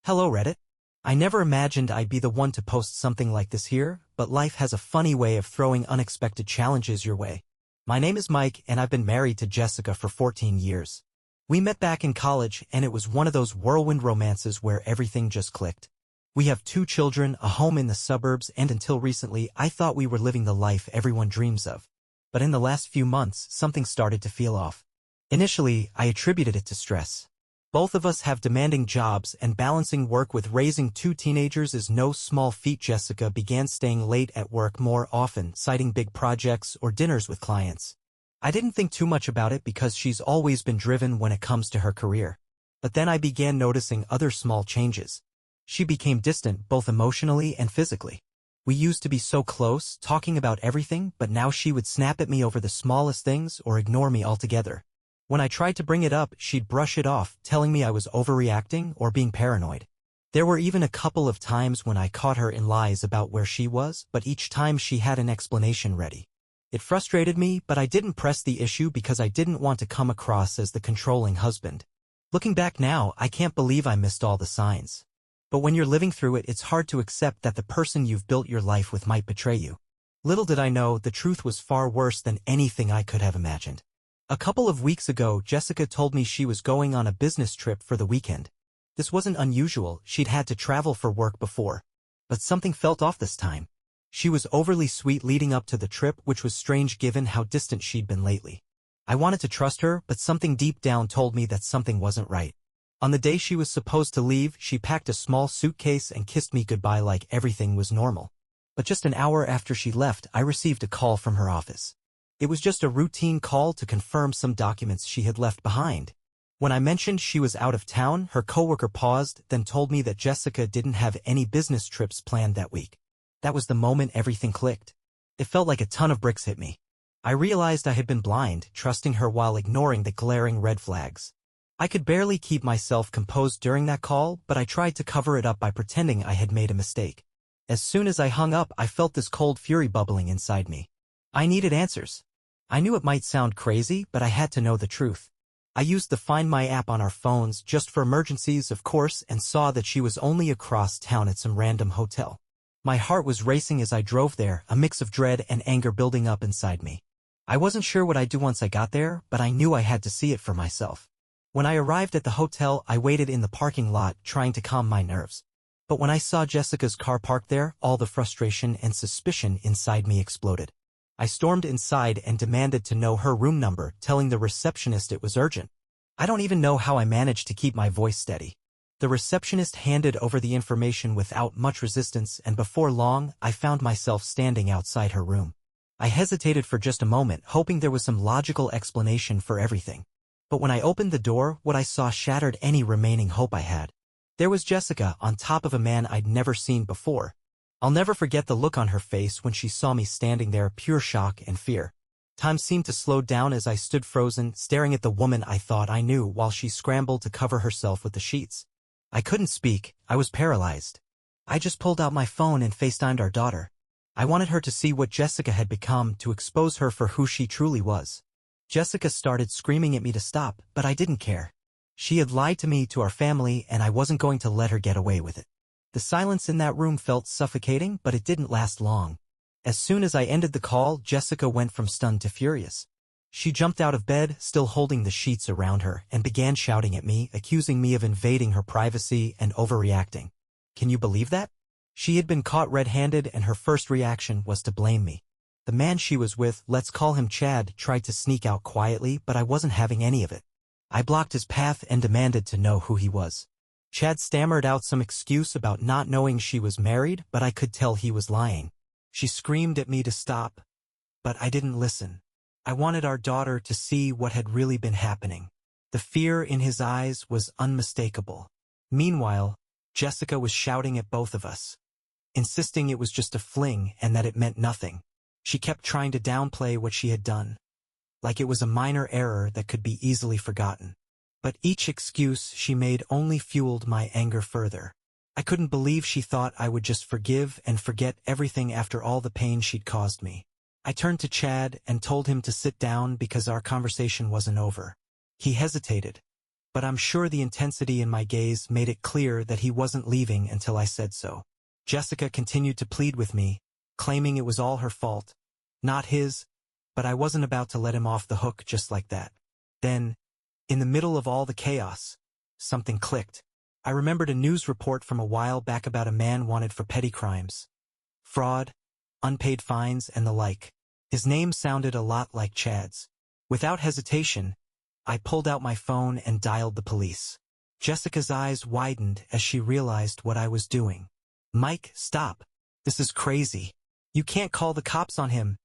Hello Reddit. I never imagined I'd be the one to post something like this here, but life has a funny way of throwing unexpected challenges your way. My name is Mike and I've been married to Jessica for 14 years. We met back in college and it was one of those whirlwind romances where everything just clicked. We have 2 children, a home in the suburbs, and until recently I thought we were living the life everyone dreams of. But in the last few months, something started to feel off. Initially, I attributed it to stress. Both of us have demanding jobs and balancing work with raising 2 teenagers is no small feat. Jessica began staying late at work more often, citing big projects or dinners with clients. I didn't think too much about it because she's always been driven when it comes to her career. But then I began noticing other small changes. She became distant both emotionally and physically. We used to be so close, talking about everything, but now she would snap at me over the smallest things or ignore me altogether. When I tried to bring it up, she'd brush it off, telling me I was overreacting or being paranoid. There were even a couple of times when I caught her in lies about where she was, but each time she had an explanation ready. It frustrated me, but I didn't press the issue because I didn't want to come across as the controlling husband. Looking back now, I can't believe I missed all the signs. But when you're living through it, it's hard to accept that the person you've built your life with might betray you. Little did I know, the truth was far worse than anything I could have imagined. A couple of weeks ago, Jessica told me she was going on a business trip for the weekend. This wasn't unusual, she'd had to travel for work before. But something felt off this time. She was overly sweet leading up to the trip, which was strange given how distant she'd been lately. I wanted to trust her, but something deep down told me that something wasn't right. On the day she was supposed to leave, she packed a small suitcase and kissed me goodbye like everything was normal. But just an hour after she left, I received a call from her office. It was just a routine call to confirm some documents she had left behind. When I mentioned she was out of town, her coworker paused, then told me that Jessica didn't have any business trips planned that week. That was the moment everything clicked. It felt like a ton of bricks hit me. I realized I had been blind, trusting her while ignoring the glaring red flags. I could barely keep myself composed during that call, but I tried to cover it up by pretending I had made a mistake. As soon as I hung up, I felt this cold fury bubbling inside me. I needed answers. I knew it might sound crazy, but I had to know the truth. I used the Find My app on our phones just for emergencies, of course, and saw that she was only across town at some random hotel. My heart was racing as I drove there, a mix of dread and anger building up inside me. I wasn't sure what I'd do once I got there, but I knew I had to see it for myself. When I arrived at the hotel, I waited in the parking lot, trying to calm my nerves. But when I saw Jessica's car parked there, all the frustration and suspicion inside me exploded. I stormed inside and demanded to know her room number, telling the receptionist it was urgent. I don't even know how I managed to keep my voice steady. The receptionist handed over the information without much resistance, and before long, I found myself standing outside her room. I hesitated for just a moment, hoping there was some logical explanation for everything. But when I opened the door, what I saw shattered any remaining hope I had. There was Jessica on top of a man I'd never seen before. I'll never forget the look on her face when she saw me standing there, pure shock and fear. Time seemed to slow down as I stood frozen, staring at the woman I thought I knew while she scrambled to cover herself with the sheets. I couldn't speak, I was paralyzed. I just pulled out my phone and FaceTimed our daughter. I wanted her to see what Jessica had become, to expose her for who she truly was. Jessica started screaming at me to stop, but I didn't care. She had lied to me, to our family, and I wasn't going to let her get away with it. The silence in that room felt suffocating, but it didn't last long. As soon as I ended the call, Jessica went from stunned to furious. She jumped out of bed, still holding the sheets around her, and began shouting at me, accusing me of invading her privacy and overreacting. Can you believe that? She had been caught red-handed, and her first reaction was to blame me. The man she was with, let's call him Chad, tried to sneak out quietly, but I wasn't having any of it. I blocked his path and demanded to know who he was. Chad stammered out some excuse about not knowing she was married, but I could tell he was lying. She screamed at me to stop, but I didn't listen. I wanted our daughter to see what had really been happening. The fear in his eyes was unmistakable. Meanwhile, Jessica was shouting at both of us, insisting it was just a fling and that it meant nothing. She kept trying to downplay what she had done, like it was a minor error that could be easily forgotten. But each excuse she made only fueled my anger further. I couldn't believe she thought I would just forgive and forget everything after all the pain she'd caused me. I turned to Chad and told him to sit down because our conversation wasn't over. He hesitated, but I'm sure the intensity in my gaze made it clear that he wasn't leaving until I said so. Jessica continued to plead with me, claiming it was all her fault, not his, but I wasn't about to let him off the hook just like that. Then, in the middle of all the chaos, something clicked. I remembered a news report from a while back about a man wanted for petty crimes. Fraud, unpaid fines, and the like. His name sounded a lot like Chad's. Without hesitation, I pulled out my phone and dialed the police. Jessica's eyes widened as she realized what I was doing. "Mike, stop. This is crazy. You can't call the cops on him,"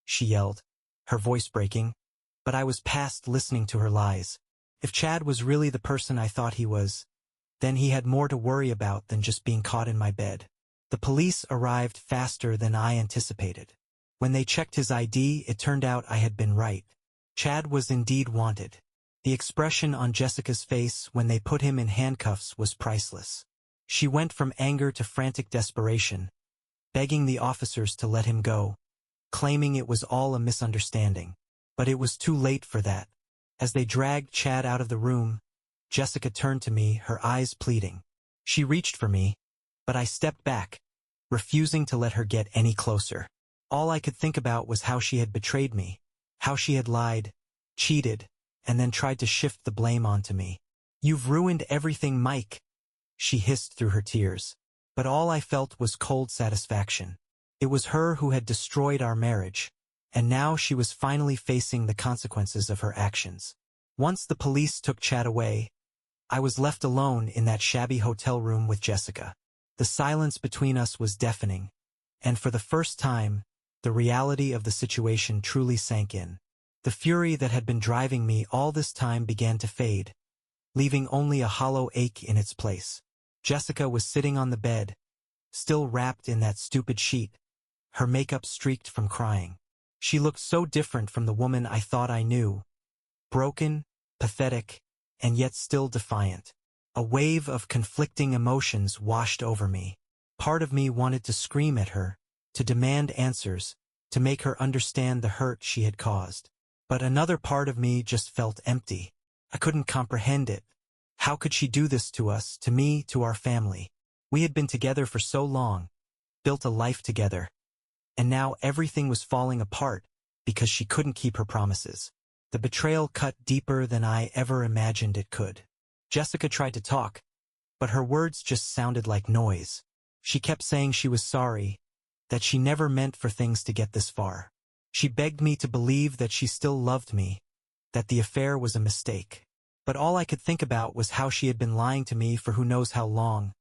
she yelled, her voice breaking. But I was past listening to her lies. If Chad was really the person I thought he was, then he had more to worry about than just being caught in my bed. The police arrived faster than I anticipated. When they checked his ID, it turned out I had been right. Chad was indeed wanted. The expression on Jessica's face when they put him in handcuffs was priceless. She went from anger to frantic desperation, begging the officers to let him go, claiming it was all a misunderstanding. But it was too late for that. As they dragged Chad out of the room, Jessica turned to me, her eyes pleading. She reached for me, but I stepped back, refusing to let her get any closer. All I could think about was how she had betrayed me, how she had lied, cheated, and then tried to shift the blame onto me. "You've ruined everything, Mike," she hissed through her tears. But all I felt was cold satisfaction. It was her who had destroyed our marriage, and now she was finally facing the consequences of her actions. Once the police took Chad away, I was left alone in that shabby hotel room with Jessica. The silence between us was deafening, and for the first time, the reality of the situation truly sank in. The fury that had been driving me all this time began to fade, leaving only a hollow ache in its place. Jessica was sitting on the bed, still wrapped in that stupid sheet, her makeup streaked from crying. She looked so different from the woman I thought I knew. Broken, pathetic, and yet still defiant. A wave of conflicting emotions washed over me. Part of me wanted to scream at her, to demand answers, to make her understand the hurt she had caused. But another part of me just felt empty. I couldn't comprehend it. How could she do this to us, to me, to our family? We had been together for so long, built a life together. And now everything was falling apart because she couldn't keep her promises. The betrayal cut deeper than I ever imagined it could. Jessica tried to talk, but her words just sounded like noise. She kept saying she was sorry, that she never meant for things to get this far. She begged me to believe that she still loved me, that the affair was a mistake. But all I could think about was how she had been lying to me for who knows how long,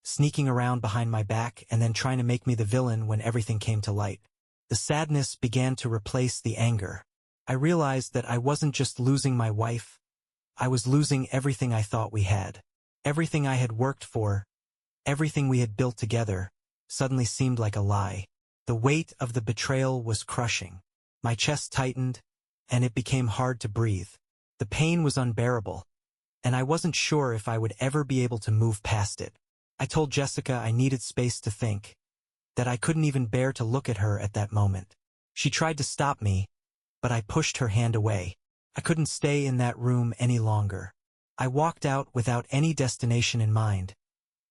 sneaking around behind my back and then trying to make me the villain when everything came to light. The sadness began to replace the anger. I realized that I wasn't just losing my wife, I was losing everything I thought we had. Everything I had worked for, everything we had built together, suddenly seemed like a lie. The weight of the betrayal was crushing. My chest tightened, and it became hard to breathe. The pain was unbearable, and I wasn't sure if I would ever be able to move past it. I told Jessica I needed space to think, that I couldn't even bear to look at her at that moment. She tried to stop me, but I pushed her hand away. I couldn't stay in that room any longer. I walked out without any destination in mind,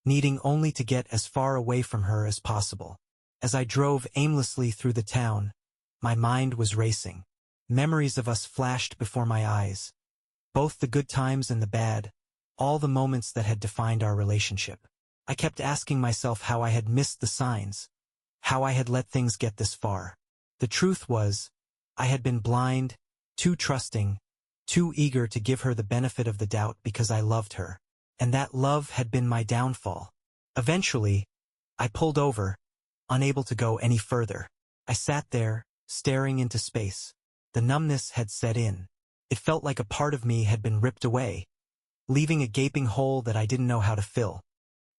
needing only to get as far away from her as possible. As I drove aimlessly through the town, my mind was racing. Memories of us flashed before my eyes, both the good times and the bad, all the moments that had defined our relationship. I kept asking myself how I had missed the signs, how I had let things get this far. The truth was, I had been blind, too trusting, too eager to give her the benefit of the doubt because I loved her. And that love had been my downfall. Eventually, I pulled over, unable to go any further. I sat there, staring into space. The numbness had set in. It felt like a part of me had been ripped away, leaving a gaping hole that I didn't know how to fill.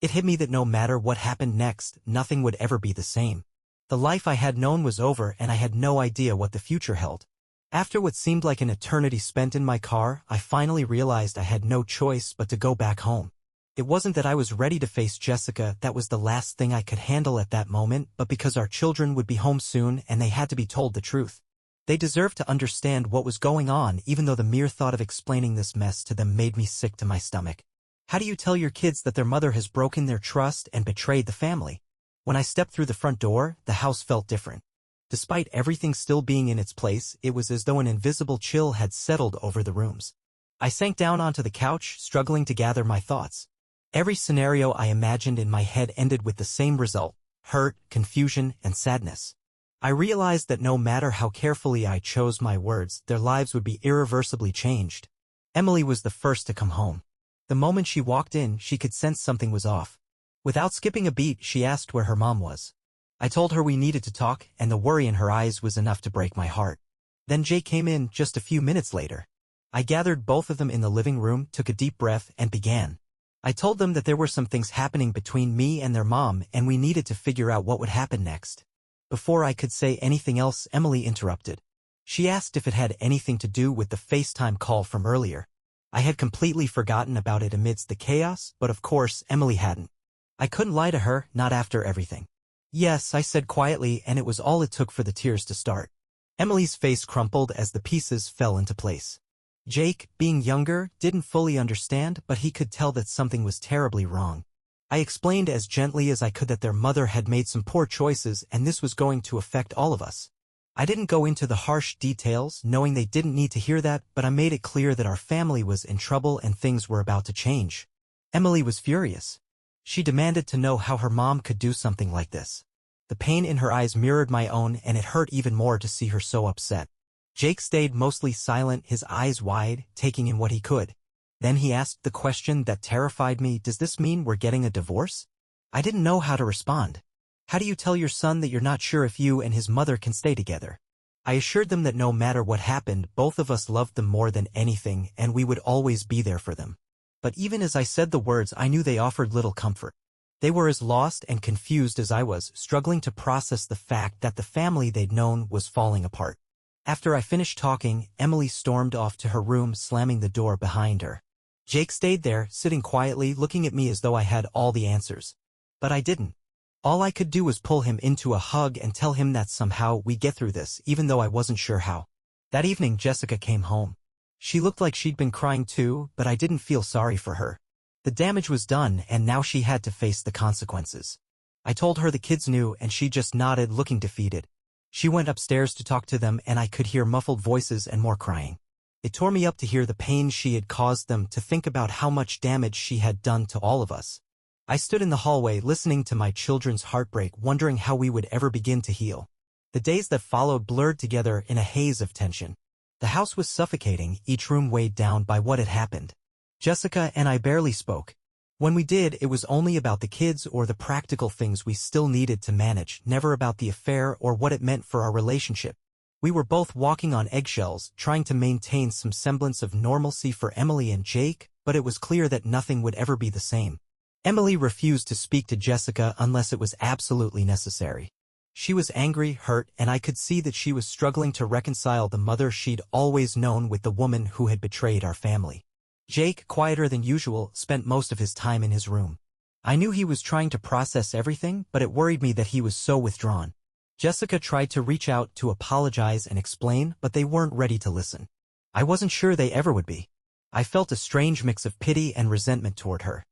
It hit me that no matter what happened next, nothing would ever be the same. The life I had known was over, and I had no idea what the future held. After what seemed like an eternity spent in my car, I finally realized I had no choice but to go back home. It wasn't that I was ready to face Jessica, that was the last thing I could handle at that moment, but because our children would be home soon and they had to be told the truth. They deserved to understand what was going on, even though the mere thought of explaining this mess to them made me sick to my stomach. How do you tell your kids that their mother has broken their trust and betrayed the family? When I stepped through the front door, the house felt different. Despite everything still being in its place, it was as though an invisible chill had settled over the rooms. I sank down onto the couch, struggling to gather my thoughts. Every scenario I imagined in my head ended with the same result: hurt, confusion, and sadness. I realized that no matter how carefully I chose my words, their lives would be irreversibly changed. Emily was the first to come home. The moment she walked in, she could sense something was off. Without skipping a beat, she asked where her mom was. I told her we needed to talk, and the worry in her eyes was enough to break my heart. Then Jake came in just a few minutes later. I gathered both of them in the living room, took a deep breath, and began. I told them that there were some things happening between me and their mom, and we needed to figure out what would happen next. Before I could say anything else, Emily interrupted. She asked if it had anything to do with the FaceTime call from earlier. I had completely forgotten about it amidst the chaos, but of course Emily hadn't. I couldn't lie to her, not after everything. Yes, I said quietly, and it was all it took for the tears to start. Emily's face crumpled as the pieces fell into place. Jake, being younger, didn't fully understand, but he could tell that something was terribly wrong. I explained as gently as I could that their mother had made some poor choices and this was going to affect all of us. I didn't go into the harsh details, knowing they didn't need to hear that, but I made it clear that our family was in trouble and things were about to change. Emily was furious. She demanded to know how her mom could do something like this. The pain in her eyes mirrored my own, and it hurt even more to see her so upset. Jake stayed mostly silent, his eyes wide, taking in what he could. Then he asked the question that terrified me: does this mean we're getting a divorce? I didn't know how to respond. How do you tell your son that you're not sure if you and his mother can stay together? I assured them that no matter what happened, both of us loved them more than anything, and we would always be there for them. But even as I said the words, I knew they offered little comfort. They were as lost and confused as I was, struggling to process the fact that the family they'd known was falling apart. After I finished talking, Emily stormed off to her room, slamming the door behind her. Jake stayed there, sitting quietly, looking at me as though I had all the answers. But I didn't. All I could do was pull him into a hug and tell him that somehow we'd get through this, even though I wasn't sure how. That evening, Jessica came home. She looked like she'd been crying too, but I didn't feel sorry for her. The damage was done, and now she had to face the consequences. I told her the kids knew, and she just nodded, looking defeated. She went upstairs to talk to them, and I could hear muffled voices and more crying. It tore me up to hear the pain she had caused them, to think about how much damage she had done to all of us. I stood in the hallway, listening to my children's heartbreak, wondering how we would ever begin to heal. The days that followed blurred together in a haze of tension. The house was suffocating, each room weighed down by what had happened. Jessica and I barely spoke. When we did, it was only about the kids or the practical things we still needed to manage, never about the affair or what it meant for our relationship. We were both walking on eggshells, trying to maintain some semblance of normalcy for Emily and Jake, but it was clear that nothing would ever be the same. Emily refused to speak to Jessica unless it was absolutely necessary. She was angry, hurt, and I could see that she was struggling to reconcile the mother she'd always known with the woman who had betrayed our family. Jake, quieter than usual, spent most of his time in his room. I knew he was trying to process everything, but it worried me that he was so withdrawn. Jessica tried to reach out to apologize and explain, but they weren't ready to listen. I wasn't sure they ever would be. I felt a strange mix of pity and resentment toward her.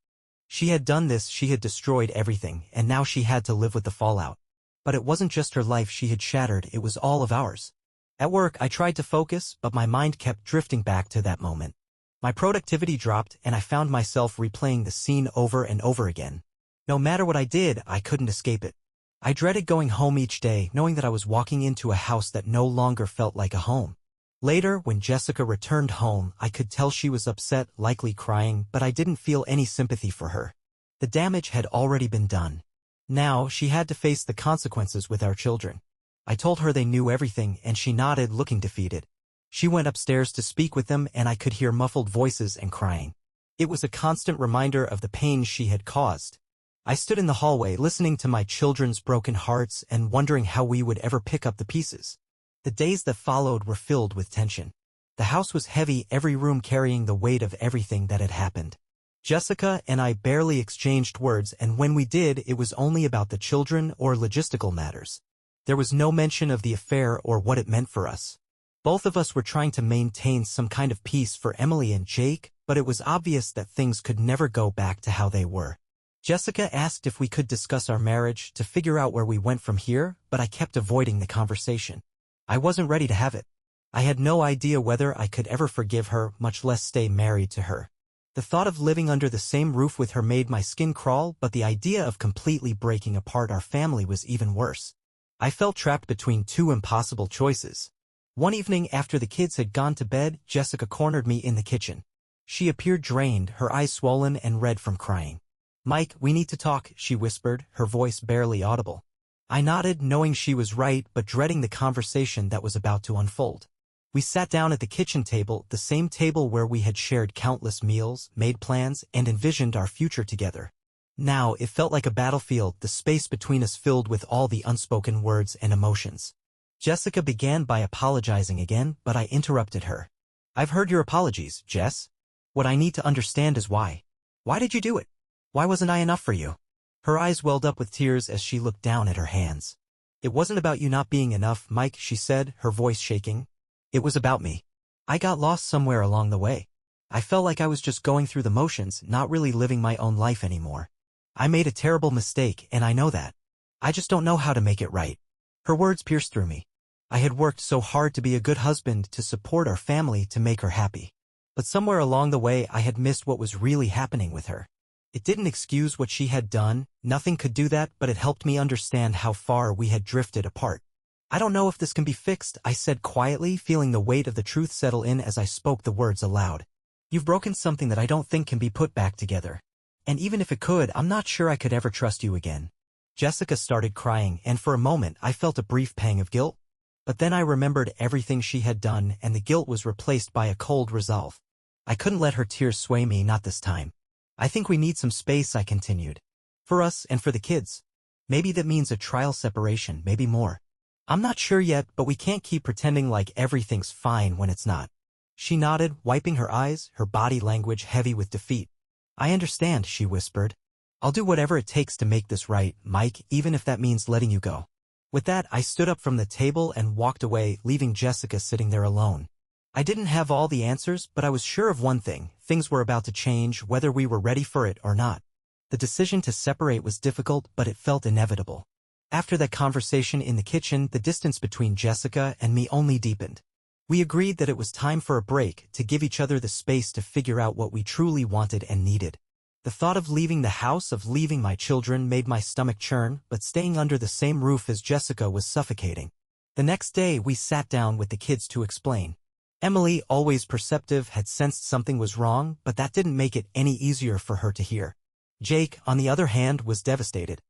She had done this, she had destroyed everything, and now she had to live with the fallout. But it wasn't just her life she had shattered, it was all of ours. At work, I tried to focus, but my mind kept drifting back to that moment. My productivity dropped, and I found myself replaying the scene over and over again. No matter what I did, I couldn't escape it. I dreaded going home each day, knowing that I was walking into a house that no longer felt like a home. Later, when Jessica returned home, I could tell she was upset, likely crying, but I didn't feel any sympathy for her. The damage had already been done. Now, she had to face the consequences with our children. I told her they knew everything, and she nodded, looking defeated. She went upstairs to speak with them, and I could hear muffled voices and crying. It was a constant reminder of the pain she had caused. I stood in the hallway, listening to my children's broken hearts and wondering how we would ever pick up the pieces. The days that followed were filled with tension. The house was heavy, every room carrying the weight of everything that had happened. Jessica and I barely exchanged words, and when we did, it was only about the children or logistical matters. There was no mention of the affair or what it meant for us. Both of us were trying to maintain some kind of peace for Emily and Jake, but it was obvious that things could never go back to how they were. Jessica asked if we could discuss our marriage to figure out where we went from here, but I kept avoiding the conversation. I wasn't ready to have it. I had no idea whether I could ever forgive her, much less stay married to her. The thought of living under the same roof with her made my skin crawl, but the idea of completely breaking apart our family was even worse. I felt trapped between two impossible choices. One evening after the kids had gone to bed, Jessica cornered me in the kitchen. She appeared drained, her eyes swollen and red from crying. "Mike, we need to talk," she whispered, her voice barely audible. I nodded, knowing she was right, but dreading the conversation that was about to unfold. We sat down at the kitchen table, the same table where we had shared countless meals, made plans, and envisioned our future together. Now it felt like a battlefield, the space between us filled with all the unspoken words and emotions. Jessica began by apologizing again, but I interrupted her. "I've heard your apologies, Jess. What I need to understand is why. Why did you do it? Why wasn't I enough for you?" Her eyes welled up with tears as she looked down at her hands. "It wasn't about you not being enough, Mike," she said, her voice shaking. "It was about me. I got lost somewhere along the way. I felt like I was just going through the motions, not really living my own life anymore. I made a terrible mistake, and I know that. I just don't know how to make it right." Her words pierced through me. I had worked so hard to be a good husband, to support our family, to make her happy. But somewhere along the way I had missed what was really happening with her. It didn't excuse what she had done, nothing could do that, but it helped me understand how far we had drifted apart. "I don't know if this can be fixed," I said quietly, feeling the weight of the truth settle in as I spoke the words aloud. "You've broken something that I don't think can be put back together. And even if it could, I'm not sure I could ever trust you again." Jessica started crying, and for a moment I felt a brief pang of guilt. But then I remembered everything she had done, and the guilt was replaced by a cold resolve. I couldn't let her tears sway me, not this time. "I think we need some space," I continued. "For us and for the kids. Maybe that means a trial separation, maybe more. I'm not sure yet, but we can't keep pretending like everything's fine when it's not." She nodded, wiping her eyes, her body language heavy with defeat. "I understand," she whispered. "I'll do whatever it takes to make this right, Mike, even if that means letting you go." With that, I stood up from the table and walked away, leaving Jessica sitting there alone. I didn't have all the answers, but I was sure of one thing: things were about to change, whether we were ready for it or not. The decision to separate was difficult, but it felt inevitable. After that conversation in the kitchen, the distance between Jessica and me only deepened. We agreed that it was time for a break, to give each other the space to figure out what we truly wanted and needed. The thought of leaving the house, of leaving my children, made my stomach churn, but staying under the same roof as Jessica was suffocating. The next day, we sat down with the kids to explain. Emily, always perceptive, had sensed something was wrong, but that didn't make it any easier for her to hear. Jake, on the other hand, was devastated.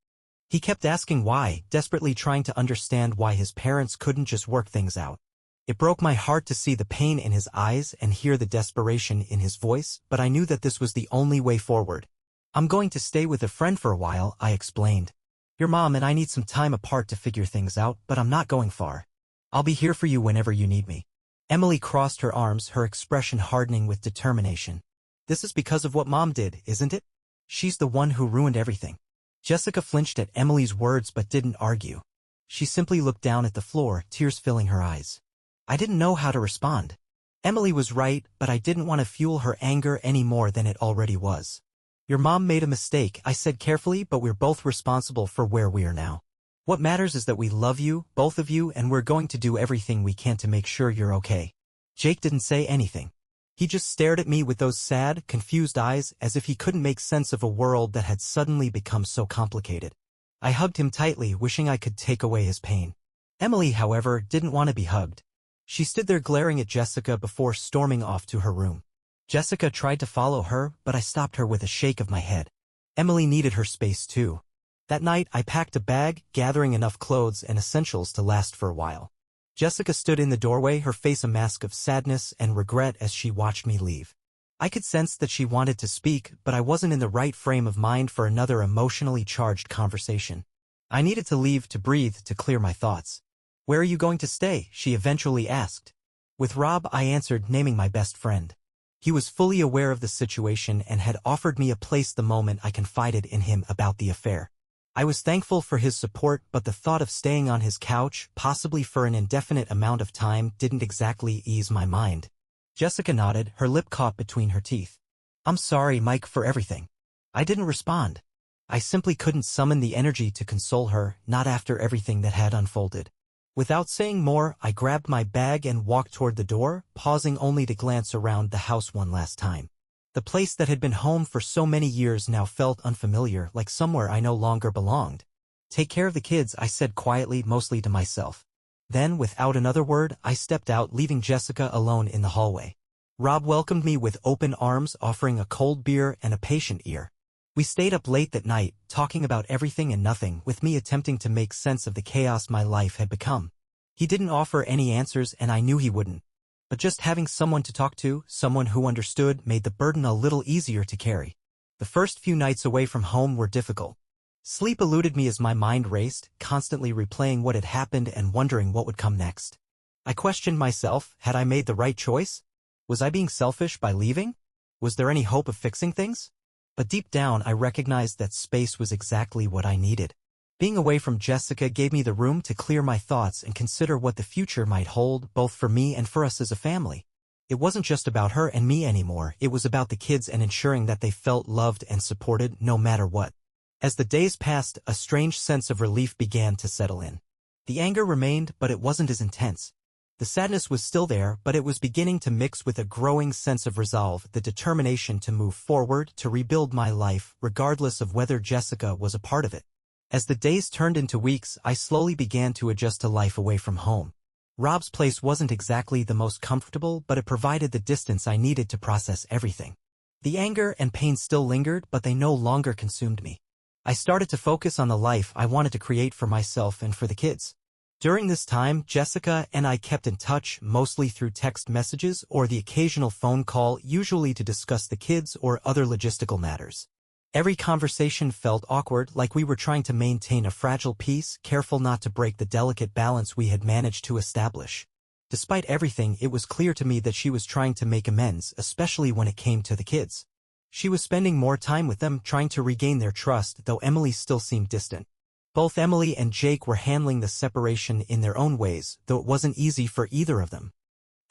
He kept asking why, desperately trying to understand why his parents couldn't just work things out. It broke my heart to see the pain in his eyes and hear the desperation in his voice, but I knew that this was the only way forward. "I'm going to stay with a friend for a while," I explained. "Your mom and I need some time apart to figure things out, but I'm not going far. I'll be here for you whenever you need me." Emily crossed her arms, her expression hardening with determination. "This is because of what Mom did, isn't it? She's the one who ruined everything." Jessica flinched at Emily's words but didn't argue. She simply looked down at the floor, tears filling her eyes. I didn't know how to respond. Emily was right, but I didn't want to fuel her anger any more than it already was. "Your mom made a mistake," I said carefully, "but we're both responsible for where we are now. What matters is that we love you, both of you, and we're going to do everything we can to make sure you're okay." Jake didn't say anything. He just stared at me with those sad, confused eyes, as if he couldn't make sense of a world that had suddenly become so complicated. I hugged him tightly, wishing I could take away his pain. Emily, however, didn't want to be hugged. She stood there glaring at Jessica before storming off to her room. Jessica tried to follow her, but I stopped her with a shake of my head. Emily needed her space too. That night, I packed a bag, gathering enough clothes and essentials to last for a while. Jessica stood in the doorway, her face a mask of sadness and regret as she watched me leave. I could sense that she wanted to speak, but I wasn't in the right frame of mind for another emotionally charged conversation. I needed to leave, to breathe, to clear my thoughts. "Where are you going to stay?" she eventually asked. "With Rob," I answered, naming my best friend. He was fully aware of the situation and had offered me a place the moment I confided in him about the affair. I was thankful for his support, but the thought of staying on his couch, possibly for an indefinite amount of time, didn't exactly ease my mind. Jessica nodded, her lip caught between her teeth. I'm sorry, Mike, for everything. I didn't respond. I simply couldn't summon the energy to console her, not after everything that had unfolded. Without saying more, I grabbed my bag and walked toward the door, pausing only to glance around the house one last time. The place that had been home for so many years now felt unfamiliar, like somewhere I no longer belonged. Take care of the kids, I said quietly, mostly to myself. Then, without another word, I stepped out, leaving Jessica alone in the hallway. Rob welcomed me with open arms, offering a cold beer and a patient ear. We stayed up late that night, talking about everything and nothing, with me attempting to make sense of the chaos my life had become. He didn't offer any answers, and I knew he wouldn't. But just having someone to talk to, someone who understood, made the burden a little easier to carry. The first few nights away from home were difficult. Sleep eluded me as my mind raced, constantly replaying what had happened and wondering what would come next. I questioned myself, had I made the right choice? Was I being selfish by leaving? Was there any hope of fixing things? But deep down I recognized that space was exactly what I needed. Being away from Jessica gave me the room to clear my thoughts and consider what the future might hold, both for me and for us as a family. It wasn't just about her and me anymore, it was about the kids and ensuring that they felt loved and supported no matter what. As the days passed, a strange sense of relief began to settle in. The anger remained, but it wasn't as intense. The sadness was still there, but it was beginning to mix with a growing sense of resolve, the determination to move forward, to rebuild my life, regardless of whether Jessica was a part of it. As the days turned into weeks, I slowly began to adjust to life away from home. Rob's place wasn't exactly the most comfortable, but it provided the distance I needed to process everything. The anger and pain still lingered, but they no longer consumed me. I started to focus on the life I wanted to create for myself and for the kids. During this time, Jessica and I kept in touch, mostly through text messages or the occasional phone call, usually to discuss the kids or other logistical matters. Every conversation felt awkward, like we were trying to maintain a fragile peace, careful not to break the delicate balance we had managed to establish. Despite everything, it was clear to me that she was trying to make amends, especially when it came to the kids. She was spending more time with them, trying to regain their trust, though Emily still seemed distant. Both Emily and Jake were handling the separation in their own ways, though it wasn't easy for either of them.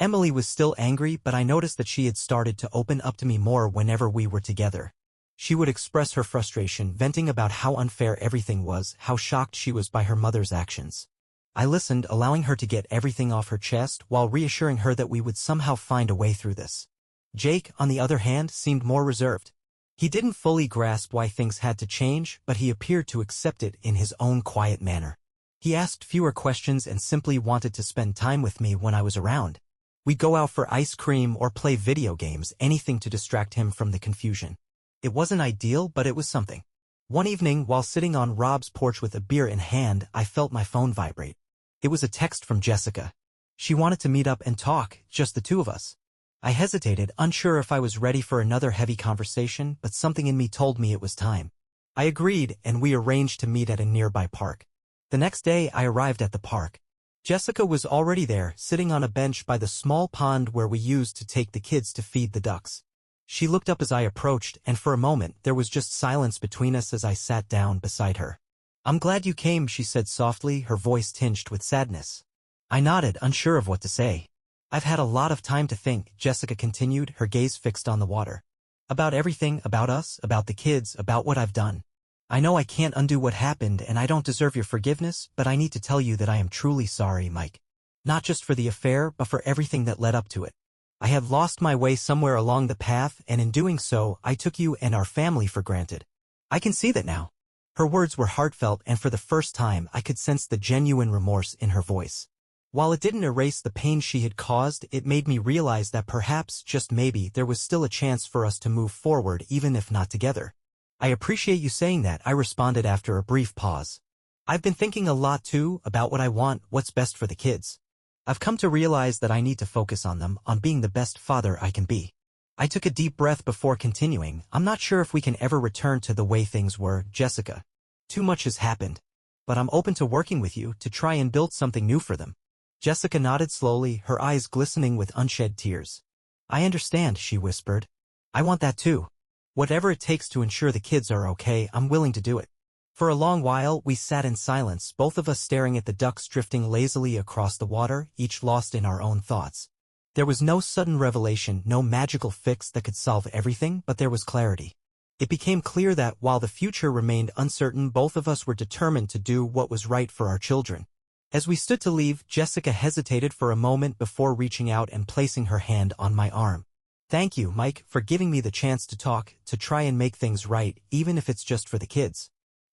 Emily was still angry, but I noticed that she had started to open up to me more whenever we were together. She would express her frustration, venting about how unfair everything was, how shocked she was by her mother's actions. I listened, allowing her to get everything off her chest, while reassuring her that we would somehow find a way through this. Jake, on the other hand, seemed more reserved. He didn't fully grasp why things had to change, but he appeared to accept it in his own quiet manner. He asked fewer questions and simply wanted to spend time with me when I was around. We'd go out for ice cream or play video games, anything to distract him from the confusion. It wasn't ideal, but it was something. One evening, while sitting on Rob's porch with a beer in hand, I felt my phone vibrate. It was a text from Jessica. She wanted to meet up and talk, just the two of us. I hesitated, unsure if I was ready for another heavy conversation, but something in me told me it was time. I agreed, and we arranged to meet at a nearby park. The next day, I arrived at the park. Jessica was already there, sitting on a bench by the small pond where we used to take the kids to feed the ducks. She looked up as I approached, and for a moment, there was just silence between us as I sat down beside her. "I'm glad you came," she said softly, her voice tinged with sadness. I nodded, unsure of what to say. "I've had a lot of time to think," Jessica continued, her gaze fixed on the water. "About everything, about us, about the kids, about what I've done. I know I can't undo what happened and I don't deserve your forgiveness, but I need to tell you that I am truly sorry, Mike. Not just for the affair, but for everything that led up to it. I have lost my way somewhere along the path, and in doing so, I took you and our family for granted. I can see that now." Her words were heartfelt, and for the first time, I could sense the genuine remorse in her voice. While it didn't erase the pain she had caused, it made me realize that perhaps, just maybe, there was still a chance for us to move forward even if not together. "I appreciate you saying that," I responded after a brief pause. "I've been thinking a lot too, about what I want, what's best for the kids. I've come to realize that I need to focus on them, on being the best father I can be." I took a deep breath before continuing. "I'm not sure if we can ever return to the way things were, Jessica. Too much has happened. But I'm open to working with you to try and build something new for them." Jessica nodded slowly, her eyes glistening with unshed tears. "I understand," she whispered. "I want that too. Whatever it takes to ensure the kids are okay, I'm willing to do it." For a long while, we sat in silence, both of us staring at the ducks drifting lazily across the water, each lost in our own thoughts. There was no sudden revelation, no magical fix that could solve everything, but there was clarity. It became clear that, while the future remained uncertain, both of us were determined to do what was right for our children. As we stood to leave, Jessica hesitated for a moment before reaching out and placing her hand on my arm. "Thank you, Mike, for giving me the chance to talk, to try and make things right, even if it's just for the kids."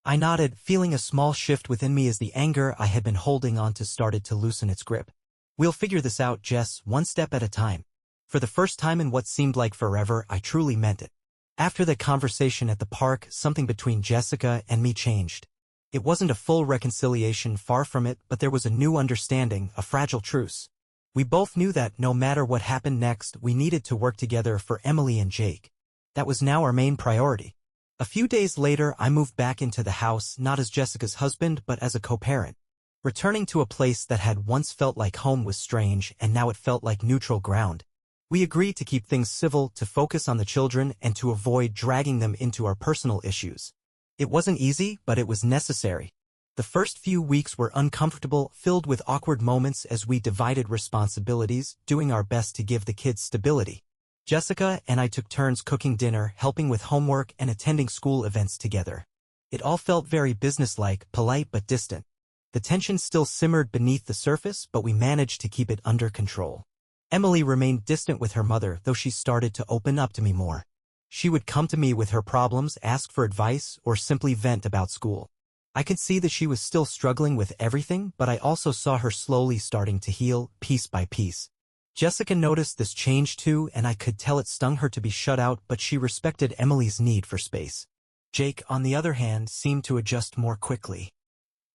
I nodded, feeling a small shift within me as the anger I had been holding on to started to loosen its grip. "We'll figure this out, Jess, one step at a time." For the first time in what seemed like forever, I truly meant it. After the conversation at the park, something between Jessica and me changed. It wasn't a full reconciliation, far from it, but there was a new understanding, a fragile truce. We both knew that, no matter what happened next, we needed to work together for Emily and Jake. That was now our main priority. A few days later, I moved back into the house, not as Jessica's husband, but as a co-parent. Returning to a place that had once felt like home was strange, and now it felt like neutral ground. We agreed to keep things civil, to focus on the children, and to avoid dragging them into our personal issues. It wasn't easy, but it was necessary. The first few weeks were uncomfortable, filled with awkward moments as we divided responsibilities, doing our best to give the kids stability. Jessica and I took turns cooking dinner, helping with homework, and attending school events together. It all felt very businesslike, polite but distant. The tension still simmered beneath the surface, but we managed to keep it under control. Emily remained distant with her mother, though she started to open up to me more. She would come to me with her problems, ask for advice, or simply vent about school. I could see that she was still struggling with everything, but I also saw her slowly starting to heal, piece by piece. Jessica noticed this change too, and I could tell it stung her to be shut out, but she respected Emily's need for space. Jake, on the other hand, seemed to adjust more quickly.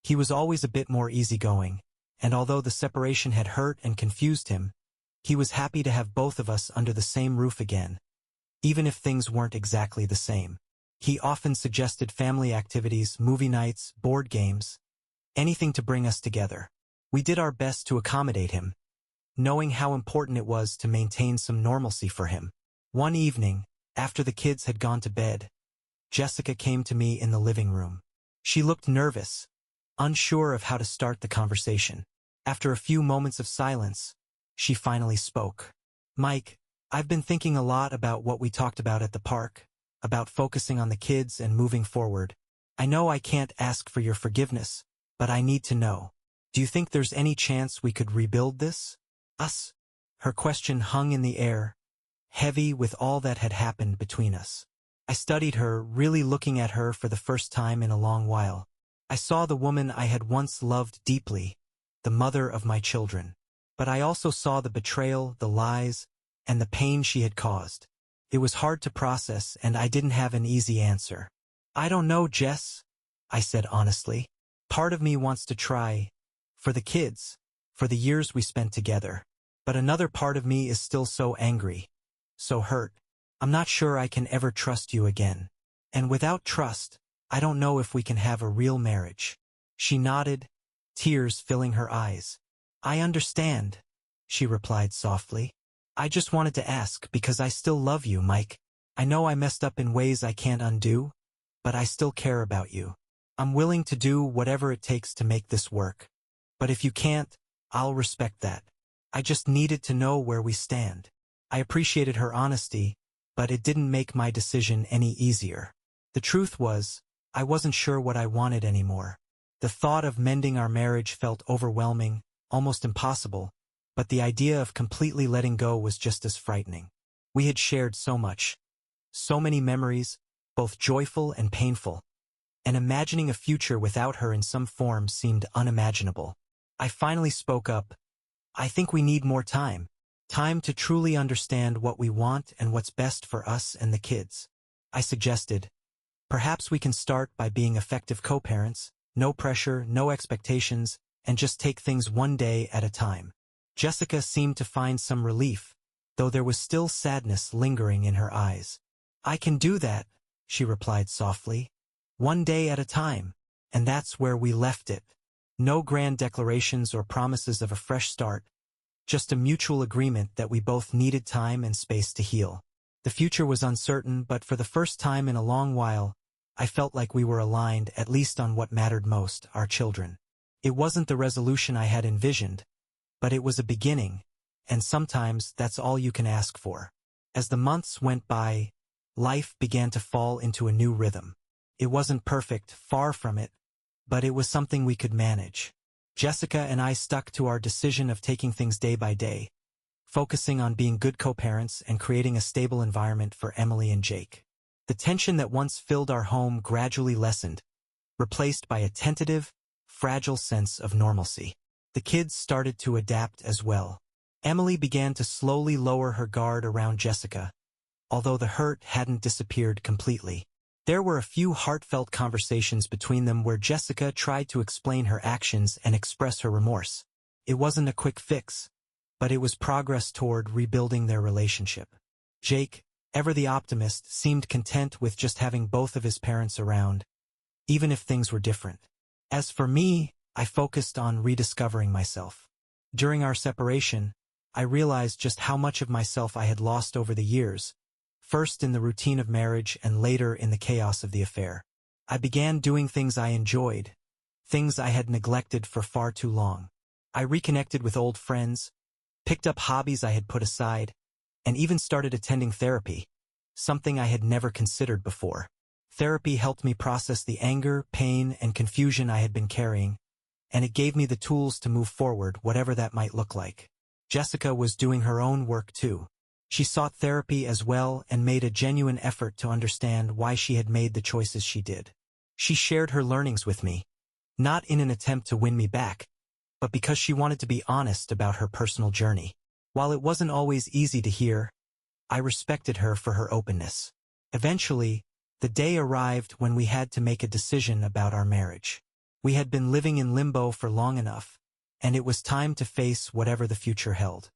He was always a bit more easygoing, and although the separation had hurt and confused him, he was happy to have both of us under the same roof again, even if things weren't exactly the same. He often suggested family activities, movie nights, board games, anything to bring us together. We did our best to accommodate him, knowing how important it was to maintain some normalcy for him. One evening, after the kids had gone to bed, Jessica came to me in the living room. She looked nervous, unsure of how to start the conversation. After a few moments of silence, she finally spoke. "Mike, I've been thinking a lot about what we talked about at the park, about focusing on the kids and moving forward. I know I can't ask for your forgiveness, but I need to know. Do you think there's any chance we could rebuild this? Us?" Her question hung in the air, heavy with all that had happened between us. I studied her, really looking at her for the first time in a long while. I saw the woman I had once loved deeply, the mother of my children. But I also saw the betrayal, the lies, and the pain she had caused. It was hard to process, and I didn't have an easy answer. "I don't know, Jess," I said honestly. "Part of me wants to try, for the kids, for the years we spent together. But another part of me is still so angry, so hurt. I'm not sure I can ever trust you again. And without trust, I don't know if we can have a real marriage." She nodded, tears filling her eyes. "I understand," she replied softly. "I just wanted to ask because I still love you, Mike. I know I messed up in ways I can't undo, but I still care about you. I'm willing to do whatever it takes to make this work. But if you can't, I'll respect that. I just needed to know where we stand." I appreciated her honesty, but it didn't make my decision any easier. The truth was, I wasn't sure what I wanted anymore. The thought of mending our marriage felt overwhelming, almost impossible, but the idea of completely letting go was just as frightening. We had shared so much, so many memories, both joyful and painful, and imagining a future without her in some form seemed unimaginable. I finally spoke up. "I think we need more time. Time to truly understand what we want and what's best for us and the kids." I suggested, "Perhaps we can start by being effective co-parents, no pressure, no expectations, and just take things one day at a time." Jessica seemed to find some relief, though there was still sadness lingering in her eyes. "I can do that," she replied softly. "One day at a time." And that's where we left it. No grand declarations or promises of a fresh start, just a mutual agreement that we both needed time and space to heal. The future was uncertain, but for the first time in a long while, I felt like we were aligned, at least on what mattered most, our children. It wasn't the resolution I had envisioned, but it was a beginning, and sometimes that's all you can ask for. As the months went by, life began to fall into a new rhythm. It wasn't perfect, far from it, but it was something we could manage. Jessica and I stuck to our decision of taking things day by day, focusing on being good co-parents and creating a stable environment for Emily and Jake. The tension that once filled our home gradually lessened, replaced by a tentative, fragile sense of normalcy. The kids started to adapt as well. Emily began to slowly lower her guard around Jessica, although the hurt hadn't disappeared completely. There were a few heartfelt conversations between them where Jessica tried to explain her actions and express her remorse. It wasn't a quick fix, but it was progress toward rebuilding their relationship. Jake, ever the optimist, seemed content with just having both of his parents around, even if things were different. As for me, I focused on rediscovering myself. During our separation, I realized just how much of myself I had lost over the years, first in the routine of marriage and later in the chaos of the affair. I began doing things I enjoyed, things I had neglected for far too long. I reconnected with old friends, picked up hobbies I had put aside, and even started attending therapy, something I had never considered before. Therapy helped me process the anger, pain, and confusion I had been carrying, and it gave me the tools to move forward, whatever that might look like. Jessica was doing her own work too. She sought therapy as well and made a genuine effort to understand why she had made the choices she did. She shared her learnings with me, not in an attempt to win me back, but because she wanted to be honest about her personal journey. While it wasn't always easy to hear, I respected her for her openness. Eventually, the day arrived when we had to make a decision about our marriage. We had been living in limbo for long enough, and it was time to face whatever the future held.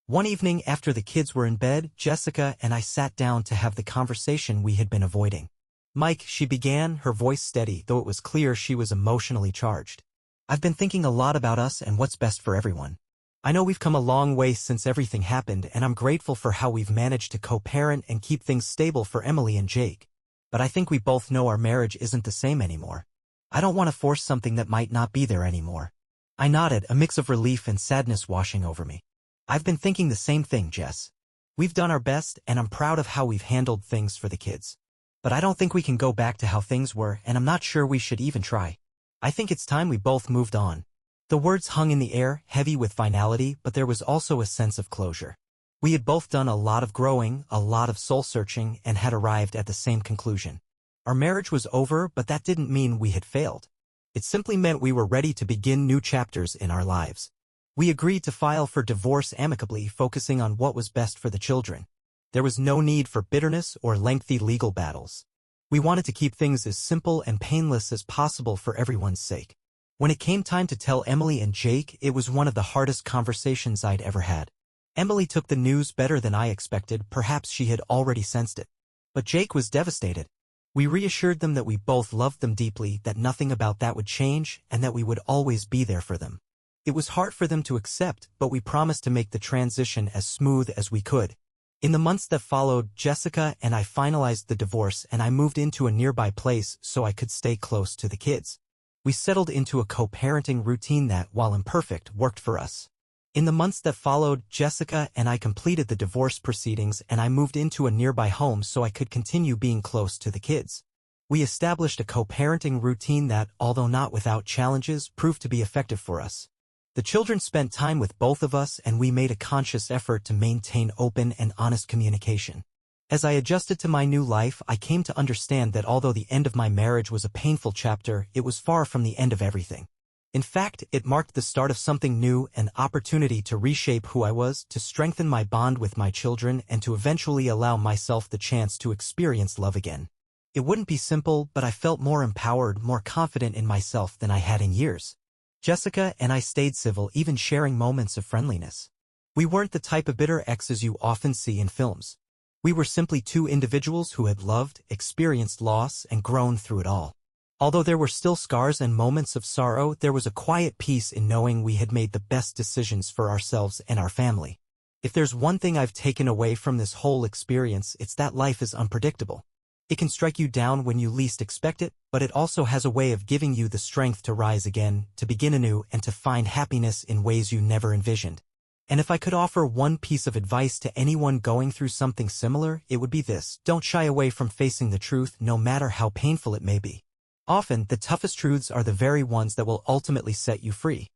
One evening after the kids were in bed, Jessica and I sat down to have the conversation we had been avoiding. "Mike," she began, her voice steady, though it was clear she was emotionally charged. "I've been thinking a lot about us and what's best for everyone. I know we've come a long way since everything happened, and I'm grateful for how we've managed to co-parent and keep things stable for Emily and Jake. But I think we both know our marriage isn't the same anymore. I don't want to force something that might not be there anymore." I nodded, a mix of relief and sadness washing over me. "I've been thinking the same thing, Jess. We've done our best, and I'm proud of how we've handled things for the kids. But I don't think we can go back to how things were, and I'm not sure we should even try. I think it's time we both moved on." The words hung in the air, heavy with finality, but there was also a sense of closure. We had both done a lot of growing, a lot of soul-searching, and had arrived at the same conclusion. Our marriage was over, but that didn't mean we had failed. It simply meant we were ready to begin new chapters in our lives. We agreed to file for divorce amicably, focusing on what was best for the children. There was no need for bitterness or lengthy legal battles. We wanted to keep things as simple and painless as possible for everyone's sake. When it came time to tell Emily and Jake, it was one of the hardest conversations I'd ever had. Emily took the news better than I expected, perhaps she had already sensed it. But Jake was devastated. We reassured them that we both loved them deeply, that nothing about that would change, and that we would always be there for them. It was hard for them to accept, but we promised to make the transition as smooth as we could. In the months that followed, Jessica and I finalized the divorce, and I moved into a nearby place so I could stay close to the kids. We settled into a co-parenting routine that, while imperfect, worked for us. In the months that followed, Jessica and I completed the divorce proceedings, and I moved into a nearby home so I could continue being close to the kids. We established a co-parenting routine that, although not without challenges, proved to be effective for us. The children spent time with both of us, and we made a conscious effort to maintain open and honest communication. As I adjusted to my new life, I came to understand that although the end of my marriage was a painful chapter, it was far from the end of everything. In fact, it marked the start of something new, an opportunity to reshape who I was, to strengthen my bond with my children, and to eventually allow myself the chance to experience love again. It wouldn't be simple, but I felt more empowered, more confident in myself than I had in years. Jessica and I stayed civil, even sharing moments of friendliness. We weren't the type of bitter exes you often see in films. We were simply two individuals who had loved, experienced loss, and grown through it all. Although there were still scars and moments of sorrow, there was a quiet peace in knowing we had made the best decisions for ourselves and our family. If there's one thing I've taken away from this whole experience, it's that life is unpredictable. It can strike you down when you least expect it, but it also has a way of giving you the strength to rise again, to begin anew, and to find happiness in ways you never envisioned. And if I could offer one piece of advice to anyone going through something similar, it would be this: don't shy away from facing the truth, no matter how painful it may be. Often, the toughest truths are the very ones that will ultimately set you free.